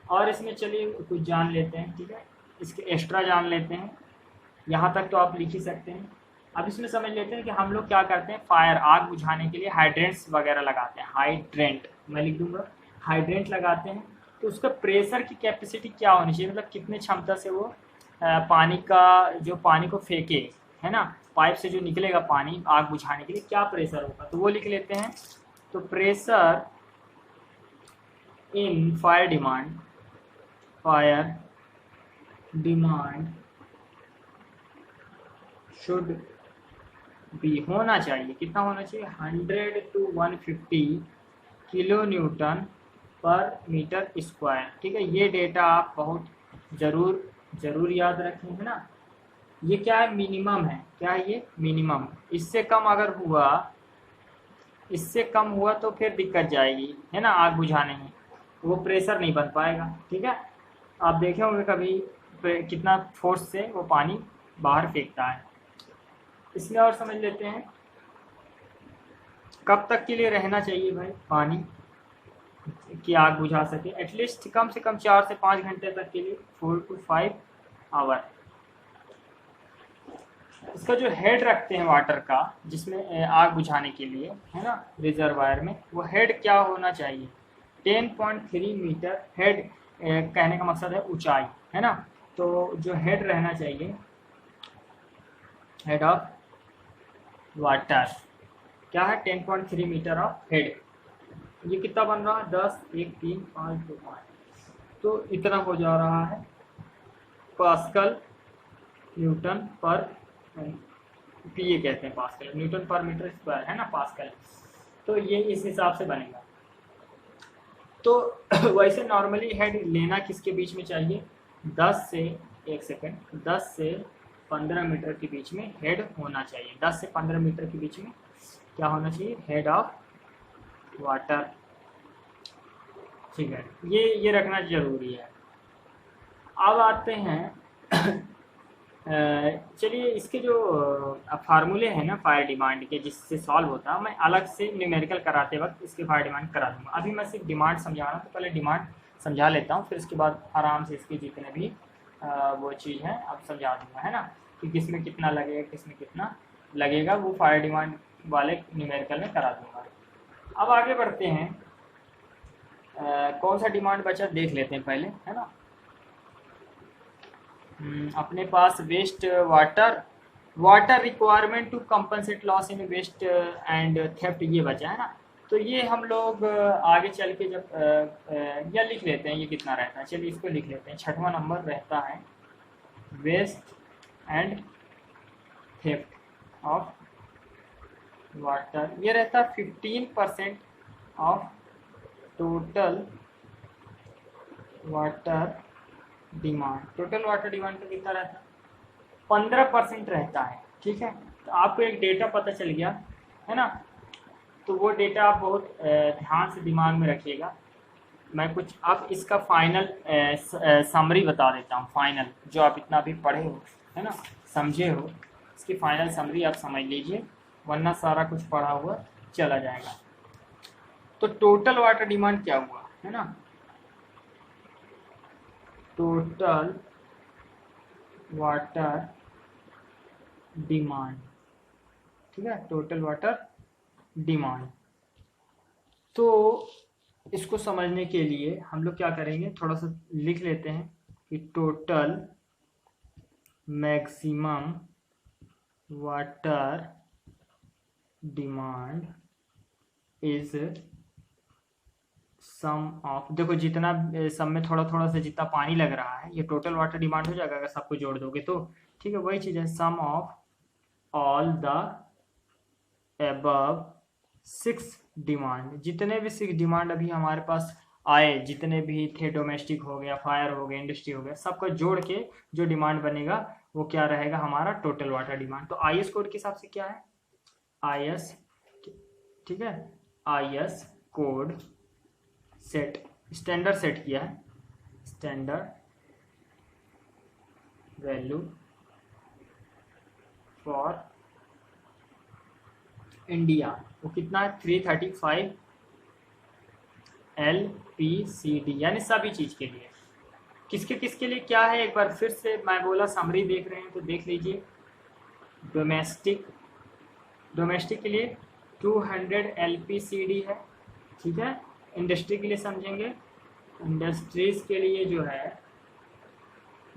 और इसमें चलिए कुछ जान लेते हैं, ठीक है, इसके एक्स्ट्रा जान लेते हैं। यहाँ तक तो आप लिख ही सकते हैं। अब इसमें समझ लेते हैं कि हम लोग क्या करते हैं, फायर आग बुझाने के लिए हाइड्रेंट्स वगैरह लगाते हैं। हाइड्रेंट मैं लिख दूंगा, हाइड्रेंट लगाते हैं। तो उसका प्रेशर की कैपेसिटी क्या होनी चाहिए, मतलब कितने क्षमता से वो पानी का, जो पानी को फेंके, है ना, पाइप से जो निकलेगा पानी आग बुझाने के लिए, क्या प्रेशर होगा, तो वो लिख लेते हैं। तो pressure in fire demand should be होना चाहिए, कितना होना चाहिए, 100 to 150 किलो न्यूटन पर मीटर स्क्वायर, ठीक है। ये डेटा आप बहुत ज़रूर याद रखें, है ना। ये क्या है, मिनिमम है, क्या है ये, मिनिमम। इससे कम हुआ तो फिर दिक्कत जाएगी, है ना, आग बुझाने में वो प्रेशर नहीं बन पाएगा, ठीक है। आप देखे होंगे कभी कितना फोर्स से वो पानी बाहर फेंकता है। इसमें और समझ लेते हैं कब तक के लिए रहना चाहिए भाई पानी की आग बुझा सके, एटलीस्ट कम से कम 4 से 5 घंटे तक के लिए, 4 to 5 आवर। इसका जो हेड रखते हैं वाटर का, जिसमें आग बुझाने के लिए, है ना, रिजर्वायर में, वो हेड क्या होना चाहिए, 10.3 मीटर हेड। कहने का मकसद है ऊंचाई, है ना। तो जो हेड रहना चाहिए, हेड ऑफ वाटर क्या है, 10.3 मीटर ऑफ हेड। ये कितना बन रहा है, 10, 1, 3, 5, 2, 5, तो इतना हो जा रहा है पास्कल न्यूटन पर पीए कहते हैं, पास्कल न्यूटन पर मीटर स्क्वायर, है ना, पास्कल। तो ये इस हिसाब से बनेगा। तो वैसे नॉर्मली हेड लेना किसके बीच में चाहिए, 10 से 1 सेकेंड 10 से 15 मीटर के बीच में हेड होना चाहिए। 10 से 15 मीटर के बीच में क्या होना चाहिए, हेड ऑफ वाटर, ठीक है। ये रखना जरूरी है। अब आते हैं चलिए इसके जो फार्मूले हैं ना फायर डिमांड के, जिससे सॉल्व होता है, मैं अलग से न्यूमेरिकल कराते वक्त इसके फायर डिमांड करा दूंगा। अभी मैं सिर्फ डिमांड समझा रहा हूँ, तो पहले डिमांड समझा लेता हूँ, फिर इसके बाद आराम से इसके जितने भी वो चीज़ है अब समझा दूंगा, है ना, कि किसमें कितना लगेगा, किसमें कितना लगेगा, वो फायर डिमांड वाले न्यूमेरिकल में करा दूंगा। अब आगे बढ़ते हैं, कौन सा डिमांड बचा देख लेते हैं पहले, है ना। अपने पास waste water requirement to compensate loss in waste and theft, ये बचा है ना। तो ये हम लोग आगे चल के जब या लिख लेते हैं, ये कितना रहता है, चलिए इसको लिख लेते हैं। 6वां नंबर रहता है waste and theft of water, ये रहता है 15% of total water demand. Total water demand का कितना रहता है, 15% रहता है, ठीक है। तो आपको एक डेटा पता चल गया, है ना। तो वो डेटा आप बहुत ध्यान से दिमाग में रखिएगा। मैं कुछ अब इसका फाइनल समरी बता देता हूँ, फाइनल जो आप इतना भी पढ़े हो, है ना, समझे हो, इसकी फाइनल समरी आप समझ लीजिए, वरना सारा कुछ पढ़ा हुआ चला जाएगा। तो टोटल वाटर डिमांड क्या हुआ, है ना, टोटल वाटर डिमांड, ठीक है, टोटल वाटर डिमांड। तो इसको समझने के लिए हम लोग क्या करेंगे, थोड़ा सा लिख लेते हैं कि total maximum water demand is sum of, देखो जितना सम में थोड़ा थोड़ा सा जितना पानी लग रहा है, ये टोटल वाटर डिमांड हो जाएगा अगर सबको जोड़ दोगे तो, ठीक है। वही चीज़ है, sum of all the above 6 demand, जितने भी 6 डिमांड अभी हमारे पास आए, जितने भी थे, डोमेस्टिक हो गया, फायर हो गया, इंडस्ट्री हो गया, सबको जोड़ के जो डिमांड बनेगा वो क्या रहेगा, हमारा टोटल वाटर डिमांड। तो आई एस कोड के हिसाब से क्या है, आई एस, ठीक है, I S code set, standard set किया है, स्टैंडर्ड वैल्यू फॉर इंडिया, वो कितना है, 335 LPCD यानी सभी चीज़ के लिए। किसके किसके लिए क्या है, एक बार फिर से मैं बोला, समरी देख रहे हैं तो देख लीजिए। डोमेस्टिक के लिए 200 LPCD है, ठीक है। इंडस्ट्री के लिए समझेंगे, इंडस्ट्रीज के लिए जो है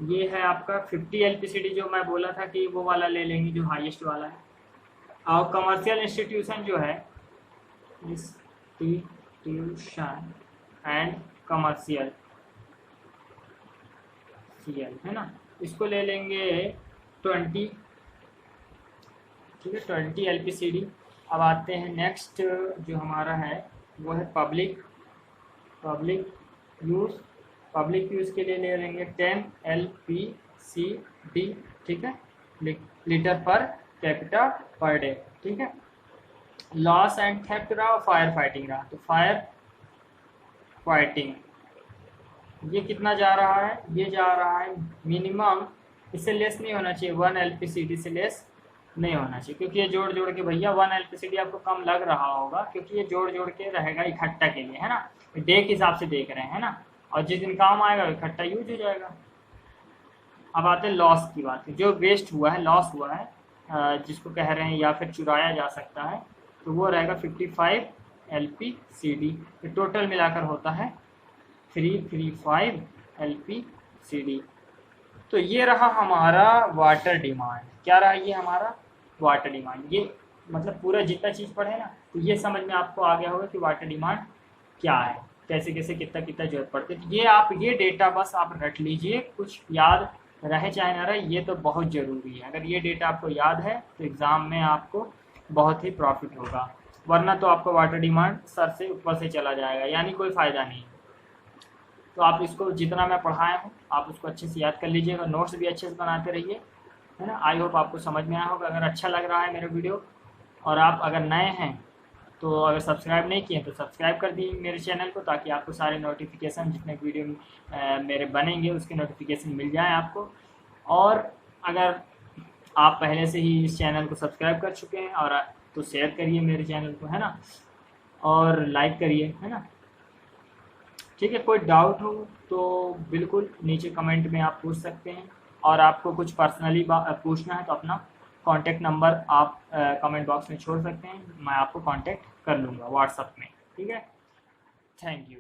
ये है आपका 50 LPCD, जो मैं बोला था कि वो वाला ले लेंगे जो हाईएस्ट वाला है। और कमर्शियल इंस्टीट्यूशन जो है, इंस्टीट्यूशन एंड कमर्शियल CL है ना, इसको ले लेंगे 20, ठीक है, 20 LPCD। अब आते हैं नेक्स्ट जो हमारा है वो है पब्लिक यूज़ के लिए ले लेंगे 10 LPCD, ठीक है, litre per capita per day, ठीक है। लॉस एंड थेफ्ट रहा और फायर फाइटिंग रहा, तो फायर फाइटिंग ये कितना जा रहा है, ये जा रहा है मिनिमम, इससे लेस नहीं होना चाहिए, 1 LPCD से लेस नहीं होना चाहिए, क्योंकि ये जोड़ के भैया 1 LPCD आपको कम लग रहा होगा, क्योंकि ये जोड़ के रहेगा इकट्ठा के लिए, है ना, डे के हिसाब से देख रहे हैं ना, और जिस दिन काम आएगा इकट्ठा यूज हो जाएगा। अब आते हैं लॉस की बात, जो वेस्ट हुआ है, लॉस हुआ है, जिसको कह रहे हैं या फिर चुराया जा सकता है, तो वो रहेगा 55 LPCD। तो टोटल मिलाकर होता है 335 LPCD। तो ये रहा हमारा वाटर डिमांड। क्या रहा ये हमारा वाटर डिमांड, ये मतलब पूरा जितना चीज़ पढ़े ना, तो ये समझ में आपको आ गया होगा कि वाटर डिमांड क्या है, कैसे कैसे कितना कितना जरूरत पड़ती है। तो ये आप ये डेटा बस आप रख लीजिए, कुछ याद रहे चाहे ना रहे, ये तो बहुत ज़रूरी है। अगर ये डेटा आपको याद है तो एग्ज़ाम में आपको बहुत ही प्रॉफिट होगा, वरना तो आपको वाटर डिमांड सर से ऊपर से चला जाएगा, यानी कोई फ़ायदा नहीं। तो आप इसको जितना मैं पढ़ाया हूँ आप उसको अच्छे से याद कर लीजिएगा, नोट्स भी अच्छे से बनाते रहिए, है ना। आई होप आपको समझ में आया होगा। अगर अच्छा लग रहा है मेरा वीडियो और आप अगर नए हैं तो अगर सब्सक्राइब नहीं किए तो सब्सक्राइब कर दीजिए मेरे चैनल को, ताकि आपको सारे नोटिफिकेशन जितने वीडियो मेरे बनेंगे उसके नोटिफिकेशन मिल जाए आपको। और अगर आप पहले से ही इस चैनल को सब्सक्राइब कर चुके हैं और तो शेयर करिए मेरे चैनल को, है ना, और लाइक करिए, है ना, ठीक है। कोई डाउट हो तो बिल्कुल नीचे कमेंट में आप पूछ सकते हैं, और आपको कुछ पर्सनली पूछना है तो अपना कॉन्टैक्ट नंबर आप कमेंट बॉक्स में छोड़ सकते हैं, मैं आपको कॉन्टैक्ट कर लूँगा व्हाट्सएप में, ठीक है। Thank you.